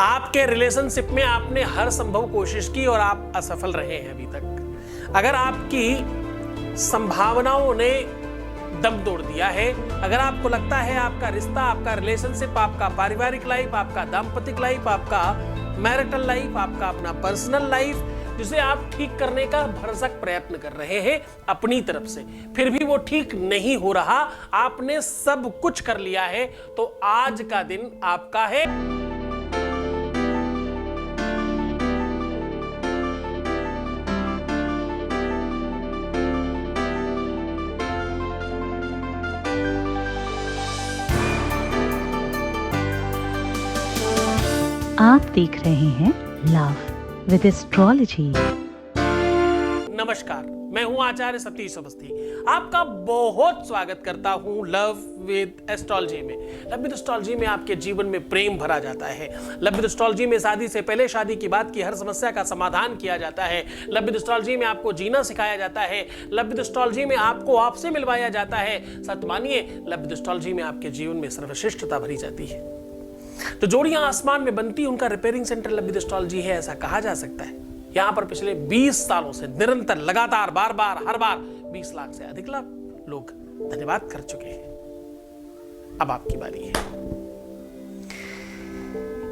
आपके रिलेशनशिप में आपने हर संभव कोशिश की और आप असफल रहे हैं अभी तक। अगर आपकी संभावनाओं ने दम तोड़ दिया है, अगर आपको लगता है आपका रिश्ता, आपका रिलेशनशिप, आपका पारिवारिक लाइफ, आपका दाम्पतिक लाइफ, आपका मैरिटल लाइफ, आपका अपना पर्सनल लाइफ, जिसे आप ठीक करने का भरसक प्रयत्न कर रहे हैं अपनी तरफ से, फिर भी वो ठीक नहीं हो रहा, आपने सब कुछ कर लिया है, तो आज का दिन आपका है। आप देख रहे हैं लव विद एस्ट्रोलॉजी। नमस्कार, मैं हूं आचार्य सतीश अवस्थी। आपका बहुत स्वागत करता हूं लव विद एस्ट्रोलॉजी में। लव विद एस्ट्रोलॉजी में आपके जीवन में प्रेम भरा जाता है। लव विद एस्ट्रोलॉजी में शादी से पहले, शादी के बाद की हर समस्या का समाधान किया जाता है। लव विद एस्ट्रोलॉजी में आपको जीना सिखाया जाता है। लव विद एस्ट्रोलॉजी में आपको आपसे मिलवाया जाता है। सच मानिए, लव विद एस्ट्रोलॉजी में आपके जीवन में सर्वश्रेष्ठता भरी जाती है। तो जोड़ियां आसमान में बनती, उनका repairing centre love with astrology है, ऐसा कहा जा सकता है। यहां पर पिछले 20 सालों से निरंतर, लगातार, बार बार, हर बार 20 लाख से अधिक लोग धन्यवाद कर चुके हैं। अब आपकी बारी है।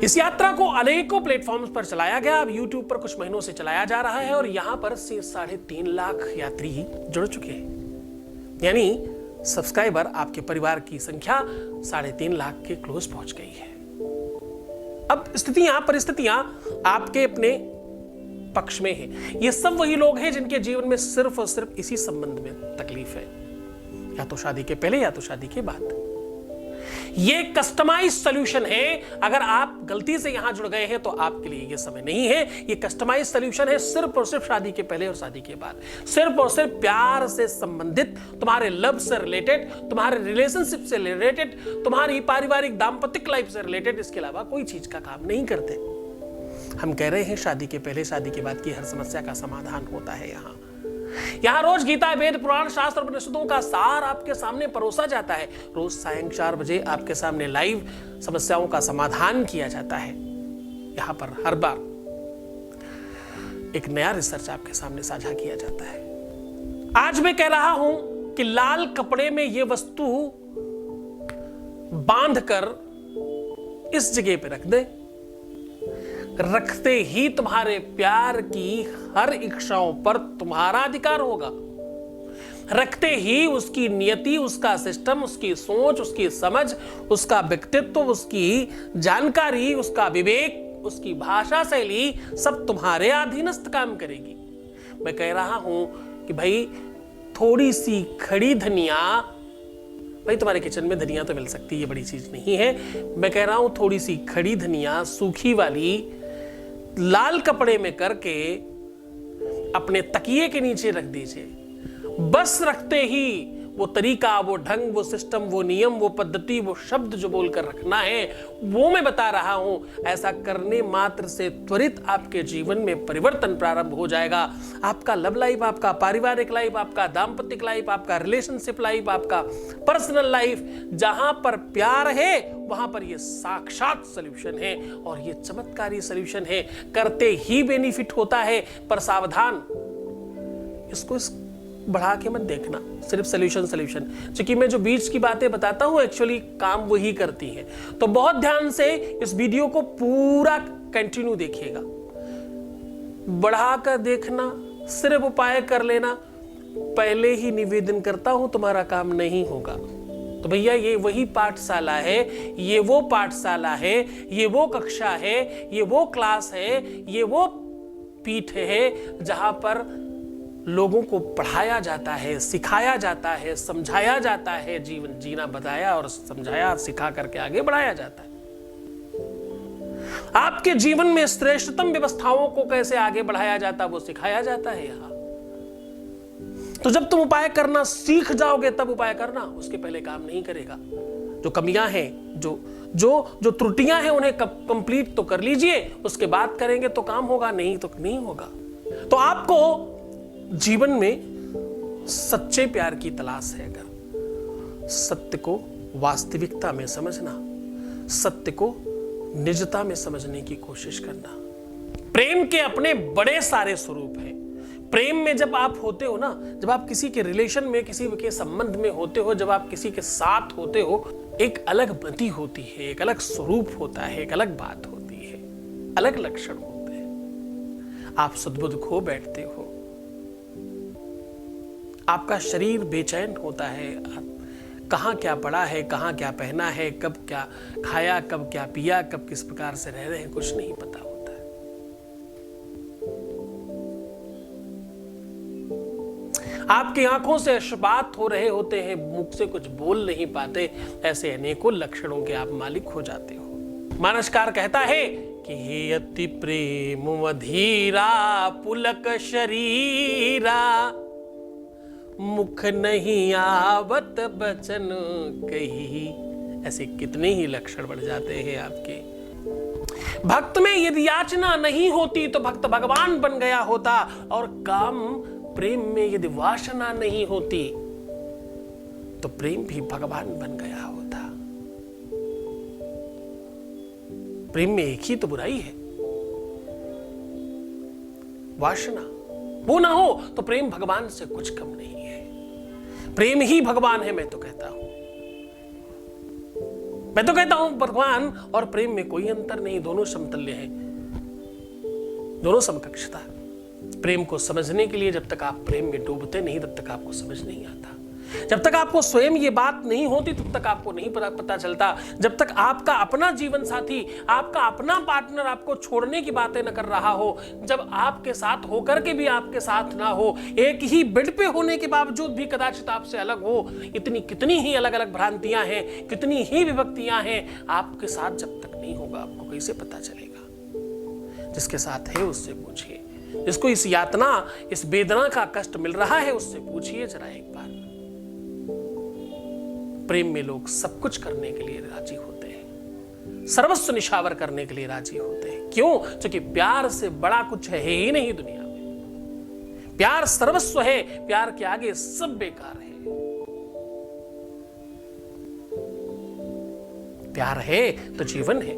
इस यात्रा को अनेकों प्लेटफॉर्म्स पर चलाया गया। अब YouTube पर कुछ महीनों से चलाया जा रहा है और यहां पर 3.5 लाख यात्री जुड़ चुके हैं। यानी सब्सक्राइबर, आपके परिवार की संख्या 3.5 लाख के क्लोज पहुंच गई है। अब परिस्थितियां आपके अपने पक्ष में है। ये सब वही लोग हैं जिनके जीवन में सिर्फ और सिर्फ इसी संबंध में तकलीफ है, या तो शादी के पहले या तो शादी के बाद। ये कस्टमाइज सॉल्यूशन है। अगर आप गलती से यहां जुड़ गए हैं तो आपके लिए ये समय नहीं है। ये कस्टमाइज सॉल्यूशन है सिर्फ और सिर्फ शादी के पहले और शादी के बाद। सिर्फ और सिर्फ प्यार से संबंधित, तुम्हारे लव से रिलेटेड, तुम्हारे रिलेशनशिप से रिलेटेड, तुम्हारी पारिवारिक दाम्पतिक लाइफ से रिलेटेड, इसके अलावा कोई चीज का काम नहीं करते। हम कह रहे हैं शादी के पहले, शादी के बाद की हर समस्या का समाधान होता है। यहाँ रोज गीता, वेद, पुराण, शास्त्र, उपनिषदों का सार आपके सामने परोसा जाता है। रोज सायं 4 बजे आपके सामने लाइव समस्याओं का समाधान किया जाता है। यहाँ पर हर बार एक नया रिसर्च आपके सामने साझा किया जाता है। आज मैं कह रहा हूं कि लाल कपड़े में यह वस्तु बांधकर इस जगह पे रख दे। रखते ही तुम्हारे प्यार की हर इच्छाओं पर तुम्हारा अधिकार होगा। रखते ही उसकी नियति, उसका सिस्टम, उसकी सोच, उसकी समझ, उसका व्यक्तित्व, उसकी जानकारी, उसका विवेक, उसकी भाषा शैली सब तुम्हारे अधीनस्थ काम करेगी। मैं कह रहा हूं कि भाई थोड़ी सी खड़ी धनिया, भाई तुम्हारे किचन में धनिया तो मिल सकती है, ये बड़ी चीज नहीं है। मैं कह रहा हूं थोड़ी सी खड़ी धनिया, सूखी वाली, लाल कपड़े में करके अपने तकिए के नीचे रख दीजिए। बस रखते ही वो तरीका, वो ढंग, वो सिस्टम, वो नियम, वो पद्धति, वो शब्द जो बोलकर रखना है, वो मैं बता रहा हूं। ऐसा करने मात्र से त्वरित आपके जीवन में परिवर्तन प्रारंभ हो जाएगा। आपका लव लाइफ, आपका पारिवारिक लाइफ, आपका दाम्पतिक लाइफ, आपका रिलेशनशिप लाइफ, आपका पर्सनल लाइफ, जहां पर प्यार है वहां पर ये साक्षात सॉल्यूशन है और ये चमत्कारी सॉल्यूशन है। करते ही बेनिफिट होता है, पर सावधान, इसको बढ़ा के मत देखना, सिर्फ सॉल्यूशन। क्योंकि मैं जो बीच की बातें बताता हूं एक्चुअली काम वही करती हैं। तो बहुत ध्यान से इस वीडियो को पूरा कंटिन्यू देखिएगा। बढ़ाकर देखना, सिर्फ उपाय कर लेना, पहले ही निवेदन करता हूं तुम्हारा काम नहीं होगा। तो भैया ये वही पाठशाला है, ये वो पाठशाला है, ये वो कक्षा है, ये वो क्लास है, ये वो पीठ है जहां पर लोगों को पढ़ाया जाता है, सिखाया जाता है, समझाया जाता है, जीवन जीना बताया और समझाया, सिखा करके आगे बढ़ाया जाता है। आपके जीवन में श्रेष्ठतम व्यवस्थाओं को कैसे आगे बढ़ाया जाता है वो सिखाया जाता है यहाँ। तो जब तुम उपाय करना सीख जाओगे तब उपाय करना, उसके पहले काम नहीं करेगा। जो कमियां हैं, जो त्रुटियां हैं, उन्हें कंप्लीट तो कर लीजिए, उसके बाद करेंगे तो काम होगा, नहीं तो नहीं होगा। तो आपको जीवन में सच्चे प्यार की तलाश है, अगर सत्य को वास्तविकता में समझना, सत्य को निजता में समझने की कोशिश करना। प्रेम के अपने बड़े सारे स्वरूप हैं। प्रेम में जब आप होते हो ना, जब आप किसी के रिलेशन में, किसी के संबंध में होते हो, जब आप किसी के साथ होते हो, एक अलग मति होती है, एक अलग स्वरूप होता है, एक अलग बात होती है, अलग लक्षण होते हैं। आप सद्बुद्ध खो बैठते हो, आपका शरीर बेचैन होता है, कहाँ क्या पड़ा है, कहाँ क्या पहना है, कब क्या खाया, कब क्या पिया, कब किस प्रकार से रह रहे हैं, कुछ नहीं पता होता है। आपकी आंखों से अश्रुपात हो रहे होते हैं, मुख से कुछ बोल नहीं पाते। ऐसे अनेकों लक्षणों के आप मालिक हो जाते हो। मानसकार कहता है कि हे अति प्रेम मधीरा पुलक शरीरा, मुख नहीं आवत बचन कही। ऐसे कितने ही लक्षण बढ़ जाते हैं आपके। भक्त में यदि याचना नहीं होती तो भक्त भगवान बन गया होता, और काम प्रेम में यदि वासना नहीं होती तो प्रेम भी भगवान बन गया होता। प्रेम में एक ही तो बुराई है, वासना। वो ना हो तो प्रेम भगवान से कुछ कम नहीं है। प्रेम ही भगवान है। मैं तो कहता हूं भगवान और प्रेम में कोई अंतर नहीं, दोनों समतुल्य हैं, दोनों समकक्षता। प्रेम को समझने के लिए जब तक आप प्रेम में डूबते नहीं, तब तक आपको समझ नहीं आता। जब तक आपको स्वयं ये बात नहीं होती, तब तक आपको नहीं पता चलता। जब तक आपका अपना जीवन साथी, आपका अपना पार्टनर आपको छोड़ने की बातें न कर रहा हो, जब आपके साथ होकर के भी आपके साथ ना हो, एक ही बेड पे होने के बावजूद भी कदाचित आपसे अलग हो, इतनी कितनी ही अलग अलग भ्रांतियां हैं, कितनी ही विभक्तियां हैं, आपके साथ जब तक नहीं होगा आपको कैसे पता चलेगा। जिसके साथ है उससे पूछिए, जिसको इस यातना, इस वेदना का कष्ट मिल रहा है उससे पूछिए जरा एक बार। प्रेम में लोग सब कुछ करने के लिए राजी होते हैं, सर्वस्व निछावर करने के लिए राजी होते हैं। क्यों? क्योंकि प्यार से बड़ा कुछ है ही नहीं दुनिया में। प्यार सर्वस्व है, प्यार के आगे सब बेकार है। प्यार है तो जीवन है,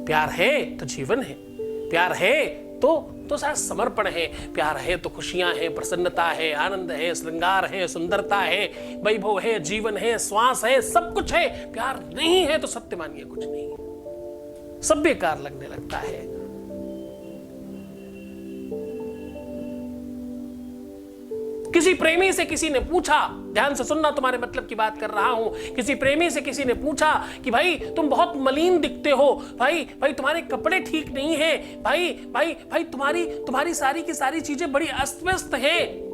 प्यार है तो जीवन है, प्यार है तो शायद समर्पण है, प्यार है तो खुशियां हैं, प्रसन्नता है, आनंद है, श्रृंगार है, सुंदरता है, वैभव है, जीवन है, श्वास है, सब कुछ है। प्यार नहीं है तो सत्य मानिए कुछ नहीं, सब बेकार लगने लगता है। किसी प्रेमी से किसी ने पूछा, ध्यान से सुनना, तुम्हारे मतलब की बात कर रहा हूं। किसी प्रेमी से किसी ने पूछा कि भाई तुम बहुत मलिन दिखते हो, भाई तुम्हारे कपड़े ठीक नहीं है, भाई तुम्हारी सारी की सारी चीजें बड़ी अस्त व्यस्त है।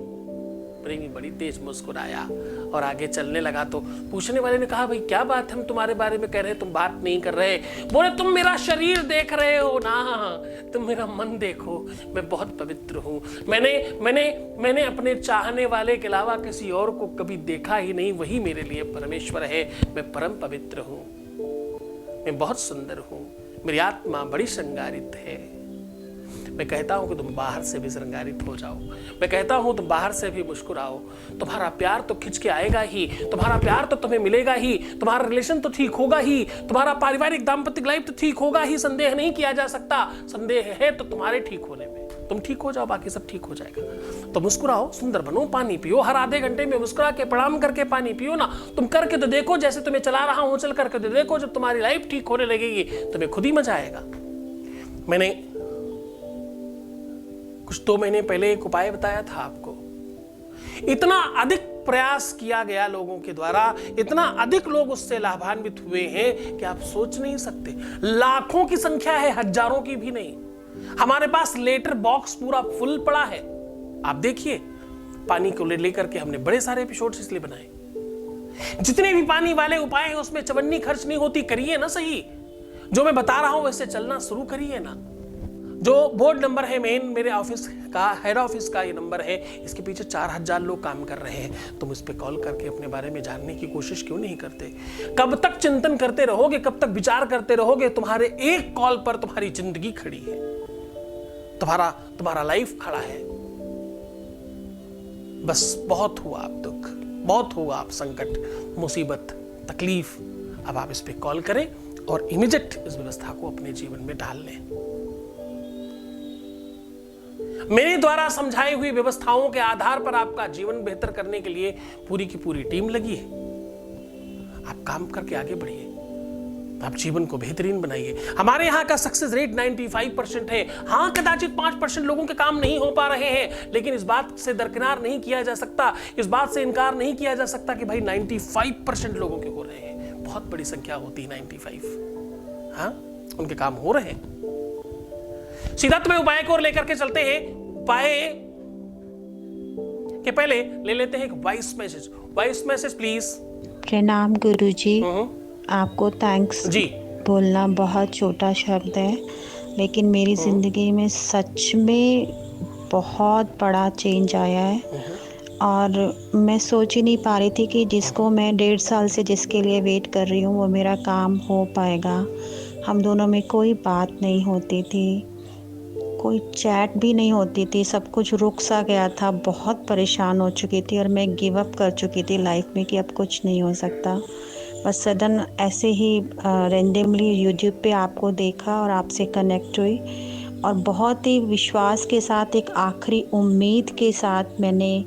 प्रेमी बड़ी तेज मुस्कुराया और आगे चलने लगा। तो पूछने वाले ने कहा, भाई क्या बात, हम तुम्हारे बारे में कह रहे हैं, तुम बात नहीं कर रहे। बोले, तुम मेरा शरीर देख रहे हो ना, तुम मेरा मन देखो, मैं बहुत पवित्र हूं। मैंने अपने चाहने वाले के अलावा किसी और को कभी देखा ही नहीं, वही मेरे लिए परमेश्वर है। मैं परम पवित्र हूं, मैं बहुत सुंदर हूं, मेरी आत्मा बड़ी श्रृंगारित है। मैं कहता हूं कि तुम बाहर से भी श्रृंगारित हो जाओ, मैं कहता हूं तुम बाहर से भी मुस्कुराओ। तुम्हारा प्यार तो खिंच के आएगा ही, तुम्हारा प्यार तो तुम्हें मिलेगा ही, तुम्हारा रिलेशन तो ठीक होगा ही, तुम्हारा पारिवारिक दाम्पत्य लाइफ तो ठीक होगा ही, संदेह नहीं किया जा सकता। संदेह है तो तुम्हारे ठीक होने में। तुम ठीक हो जाओ, बाकी सब ठीक हो जाएगा। तो मुस्कुराओ, सुंदर बनो, पानी पियो, हर आधे घंटे में मुस्कुरा के प्रणाम करके पानी पियो ना। तुम करके तो देखो, जैसे तुम्हें चला रहा हूं, चल करके तो देखो। जब तुम्हारी लाइफ ठीक होने लगेगी तुम्हें खुद ही मजा आएगा। मैंने कुछ 2 महीने पहले एक उपाय बताया था आपको। इतना अधिक प्रयास किया गया लोगों के द्वारा, इतना अधिक लोग उससे लाभान्वित हुए हैं कि आप सोच नहीं सकते। लाखों की संख्या है, हजारों की भी नहीं। हमारे पास लेटर बॉक्स पूरा फुल पड़ा है। आप देखिए, पानी को लेकर के हमने बड़े सारे एपिसोड्स इसलिए बनाए। जितने भी पानी वाले उपाय हैं उसमें चवन्नी खर्च नहीं होती। करिए ना सही, जो मैं बता रहा हूं वैसे चलना शुरू करिए ना। जो बोर्ड नंबर है मेन मेरे ऑफिस का, हेड ऑफिस का ये नंबर है, इसके पीछे 4000 लोग काम कर रहे हैं। तुम इस पे कॉल करके अपने बारे में जानने की कोशिश क्यों नहीं करते? कब तक चिंतन करते रहोगे, कब तक विचार करते रहोगे? तुम्हारे एक कॉल पर तुम्हारी जिंदगी खड़ी है, तुम्हारा लाइफ खड़ा है। बस बहुत हुआ आप दुख, बहुत हुआ आप संकट, मुसीबत, तकलीफ। अब आप इस पे कॉल करें और इमीडिएट इस व्यवस्था को अपने जीवन में डाल लें। मेरे द्वारा समझाई हुई व्यवस्थाओं के आधार पर आपका जीवन बेहतर करने के लिए पूरी की पूरी टीम लगी है। आप काम करके आगे बढ़िए, आप जीवन को बेहतरीन बनाइए। हमारे यहाँ का सक्सेस रेट 95% है। हाँ, कदाचित 5% लोगों के काम नहीं हो पा रहे हैं, लेकिन इस बात से दरकिनार नहीं किया जा सकता, इस बात से इनकार नहीं किया जा सकता कि भाई 95% लोगों के हो रहे हैं। बहुत बड़ी संख्या होती है 95। हाँ, उनके काम हो रहे हैं। सीधा तुम्हें उपाय को लेकर के चलते हैं। उपाय के पहले ले लेते हैं एक voice message. Voice message please. प्रणाम गुरुजी। आपको थैंक्स जी। बोलना बहुत छोटा शब्द है, लेकिन मेरी ज़िंदगी में सच में बहुत बड़ा चेंज आया है। और मैं सोच ही नहीं पा रही थी कि जिसको मैं 1.5 साल से जिसके लिए वेट कर रही हूँ वो मेरा काम हो पाएगा। हम दोनों में कोई बात नहीं होती थी, कोई चैट भी नहीं होती थी, सब कुछ रुक सा गया था। बहुत परेशान हो चुकी थी और मैं गिव अप कर चुकी थी लाइफ में कि अब कुछ नहीं हो सकता। बस सडन ऐसे ही रेंडमली यूट्यूब पे आपको देखा और आपसे कनेक्ट हुई, और बहुत ही विश्वास के साथ, एक आखिरी उम्मीद के साथ मैंने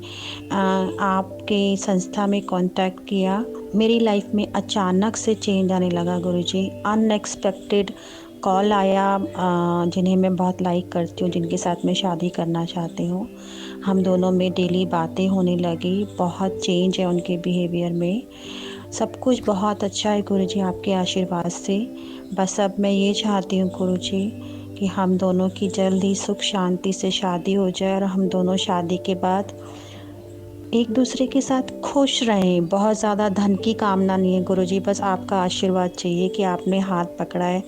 आपके संस्था में कांटेक्ट किया। मेरी लाइफ में अचानक से चेंज आने लगा गुरुजी। अनएक्सपेक्टेड कॉल आया, जिन्हें मैं बहुत लाइक करती हूँ, जिनके साथ मैं शादी करना चाहती हूँ। हम दोनों में डेली बातें होने लगी। बहुत चेंज है उनके बिहेवियर में। सब कुछ बहुत अच्छा है गुरुजी, आपके आशीर्वाद से। बस अब मैं ये चाहती हूँ गुरुजी कि हम दोनों की जल्द ही सुख शांति से शादी हो जाए और हम दोनों शादी के बाद एक दूसरे के साथ खुश रहें। बहुत ज़्यादा धन की कामना नहीं है गुरुजी, बस आपका आशीर्वाद चाहिए कि आपने हाथ पकड़ा है।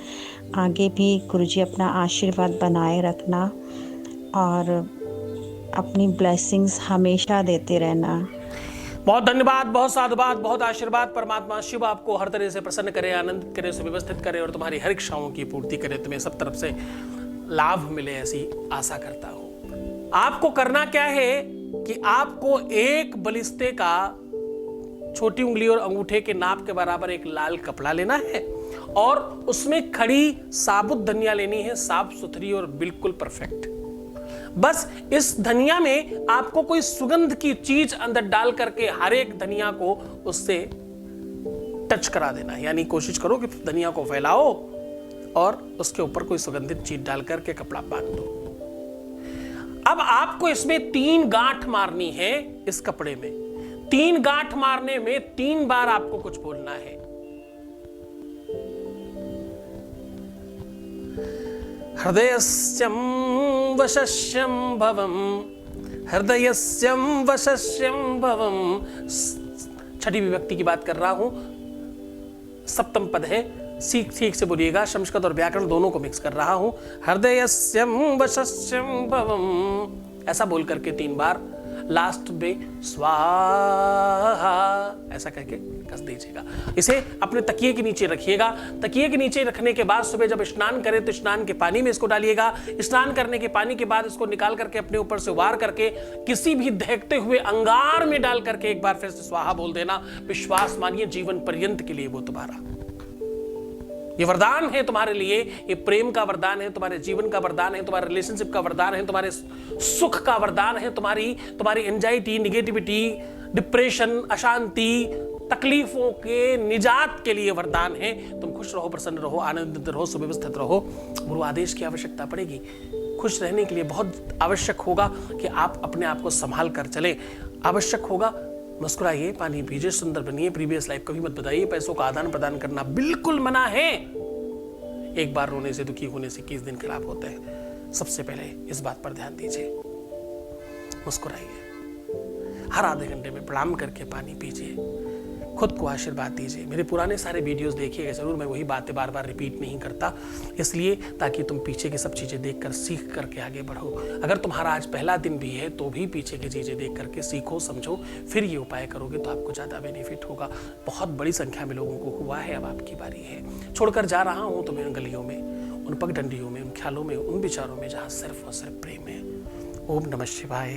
आगे भी गुरुजी अपना आशीर्वाद बनाए रखना और अपनी ब्लेसिंग्स हमेशा देते रहना। बहुत धन्यवाद, बहुत साधुवाद, बहुत आशीर्वाद। परमात्मा शिव आपको हर तरह से प्रसन्न करे, आनंदित करे, सुव्यवस्थित करे और तुम्हारी हर इच्छाओं की पूर्ति करे। तुम्हें सब तरफ से लाभ मिले, ऐसी आशा करता हूं। आपको करना क्या है कि आपको एक बलिस्ते का छोटी उंगली और अंगूठे के नाप के बराबर एक लाल कपड़ा लेना है और उसमें खड़ी साबुत धनिया लेनी है, साफ सुथरी और बिल्कुल परफेक्ट। बस इस धनिया में आपको कोई सुगंध की चीज अंदर डाल करके हर एक धनिया को उससे टच करा देना है। यानी कोशिश करो कि धनिया को फैलाओ और उसके ऊपर कोई सुगंधित चीज डाल करके कपड़ा बांध दो। अब आपको इसमें 3 गांठ मारनी है। इस कपड़े में 3 गांठ मारने में 3 बार आपको कुछ बोलना है। हृदयस्यं वशस्यं भवं, हृदयस्यं वशस्यं भवं। छठी विभक्ति की बात कर रहा हूं, सप्तम पद है, ठीक से बोलिएगा। संस्कृत और व्याकरण दोनों को मिक्स कर रहा हूं। हृदयस्यं वशस्यं भवं, ऐसा बोल करके 3 बार लास्ट में स्वाहा ऐसा करके कस दीजिएगा। इसे अपने तकिए के नीचे रखिएगा। तकिए के नीचे रखने के बाद सुबह जब स्नान करें तो स्नान के पानी में इसको डालिएगा। स्नान करने के पानी के बाद इसको निकाल करके अपने ऊपर से वार करके किसी भी दहकते हुए अंगार में डाल करके एक बार फिर से स्वाहा बोल देना। विश्वास मानिए जीवन पर्यंत के लिए वो तुम्हारा ये वरदान है तुम्हारे लिए। ये प्रेम का वरदान है, तुम्हारे जीवन का वरदान है, तुम्हारे रिलेशनशिप का वरदान है, तुम्हारे सुख का वरदान है, तुम्हारी एंजाइटी, निगेटिविटी, डिप्रेशन, अशांति, तकलीफों के निजात के लिए वरदान है। तुम खुश रहो, प्रसन्न रहो, आनंदित रहो, सुव्यवस्थित रहो। गुरु आदेश की आवश्यकता पड़ेगी। खुश रहने के लिए बहुत आवश्यक होगा कि आप अपने आप को संभाल कर चलें। आवश्यक होगा मुस्कुराइए, पानी पीजिए, सुंदर बनिए, प्रीवियस लाइफ कभी मत बताइए। पैसों का आदान प्रदान करना बिल्कुल मना है। एक बार रोने से, दुखी होने से 21 दिन खराब होते हैं। सबसे पहले इस बात पर ध्यान दीजिए। मुस्कुराइए, हर आधे घंटे में प्रणाम करके पानी पीजिए, खुद को आशीर्वाद दीजिए। मेरे पुराने सारे वीडियोस देखिएगा जरूर, मैं वही बातें बार बार रिपीट नहीं करता, इसलिए ताकि तुम पीछे की सब चीज़ें देखकर सीख करके आगे बढ़ो। अगर तुम्हारा आज पहला दिन भी है तो भी पीछे की चीज़ें देख करके सीखो, समझो, फिर ये उपाय करोगे तो आपको ज़्यादा बेनिफिट होगा। बहुत बड़ी संख्या में लोगों को हुआ है, अब आपकी बारी है। छोड़कर जा रहा हूँ तुम्हें उन गलियों में, उन पगडंडियों में, उन ख्यालों में, उन विचारों में जहाँ सिर्फ और सिर्फ प्रेम है। ओम नमः शिवाय।